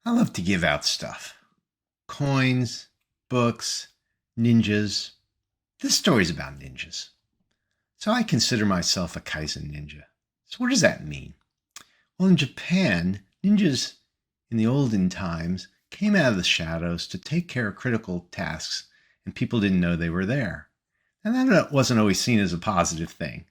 I love to give out stuff. Coins, books, ninjas. This story's about ninjas. So I consider myself a Kaizen ninja. So what does that mean? Well, in Japan, ninjas in the olden times came out of the shadows to take care of critical tasks, and people didn't know they were there. And that wasn't always seen as a positive thing.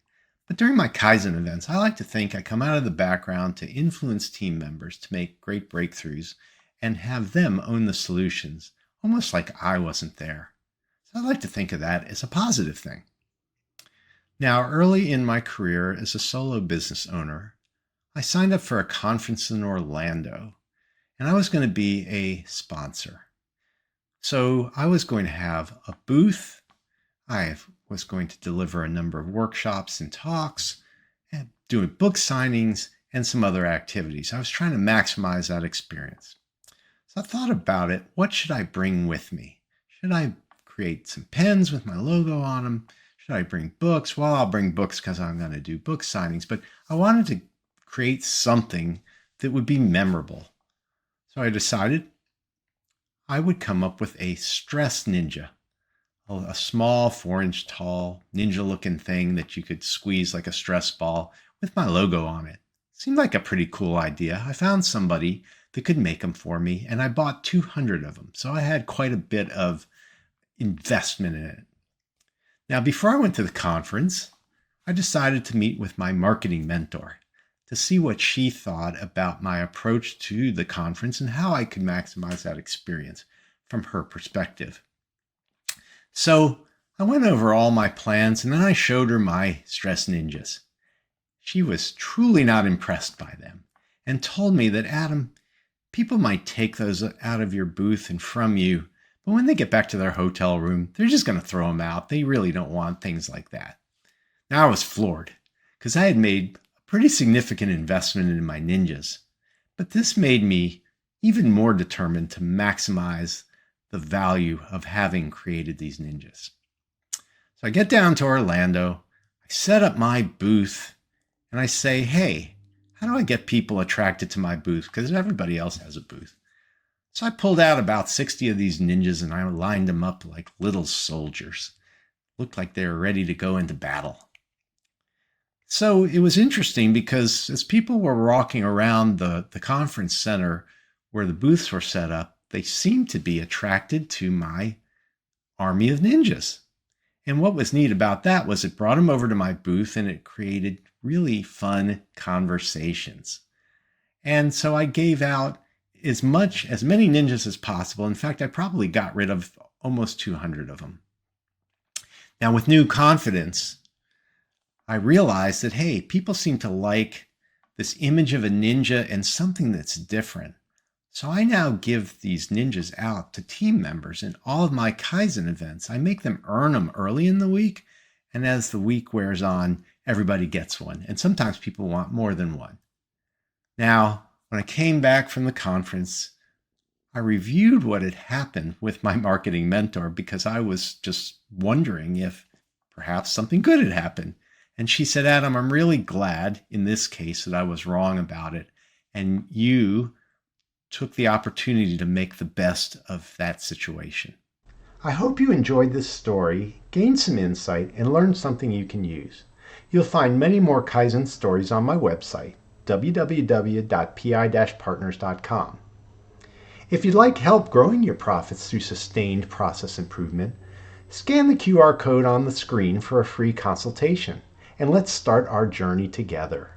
But during my Kaizen events, I like to think I come out of the background to influence team members to make great breakthroughs and have them own the solutions, almost like I wasn't there. So I like to think of that as a positive thing. Now, early in my career as a solo business owner, I signed up for a conference in Orlando, and I was going to be a sponsor. So I was going to have a booth. I was going to deliver a number of workshops and talks, and doing book signings and some other activities. I was trying to maximize that experience. So I thought about it. What should I bring with me? Should I create some pens with my logo on them? Should I bring books? Well, I'll bring books because I'm going to do book signings, but I wanted to create something that would be memorable. So I decided I would come up with a stress ninja, a small 4-inch tall ninja looking thing that you could squeeze like a stress ball with my logo on it. Seemed like a pretty cool idea. I found somebody that could make them for me, and I bought 200 of them. So I had quite a bit of investment in it. Now, before I went to the conference, I decided to meet with my marketing mentor to see what she thought about my approach to the conference and how I could maximize that experience from her perspective. So I went over all my plans and then I showed her my stress ninjas. She was truly not impressed by them and told me that, Adam, people might take those out of your booth and from you, but when they get back to their hotel room, they're just going to throw them out. They really don't want things like that. Now I was floored because I had made a pretty significant investment in my ninjas, but this made me even more determined to maximize the value of having created these ninjas. So I get down to Orlando, I set up my booth, and I say, hey, how do I get people attracted to my booth? Because everybody else has a booth. So I pulled out about 60 of these ninjas and I lined them up like little soldiers. Looked like they were ready to go into battle. So it was interesting because as people were walking around the conference center where the booths were set up, they seemed to be attracted to my army of ninjas. And what was neat about that was it brought them over to my booth and it created really fun conversations. And so I gave out as many ninjas as possible. In fact, I probably got rid of almost 200 of them. Now, with new confidence, I realized that, hey, people seem to like this image of a ninja and something that's different. So I now give these ninjas out to team members in all of my Kaizen events. I make them earn them early in the week. And as the week wears on, everybody gets one. And sometimes people want more than one. Now, when I came back from the conference, I reviewed what had happened with my marketing mentor because I was just wondering if perhaps something good had happened. And she said, Adam, I'm really glad in this case that I was wrong about it. And you took the opportunity to make the best of that situation. I hope you enjoyed this story, gained some insight, and learned something you can use. You'll find many more Kaizen stories on my website, www.pi-partners.com. If you'd like help growing your profits through sustained process improvement, scan the QR code on the screen for a free consultation, and let's start our journey together.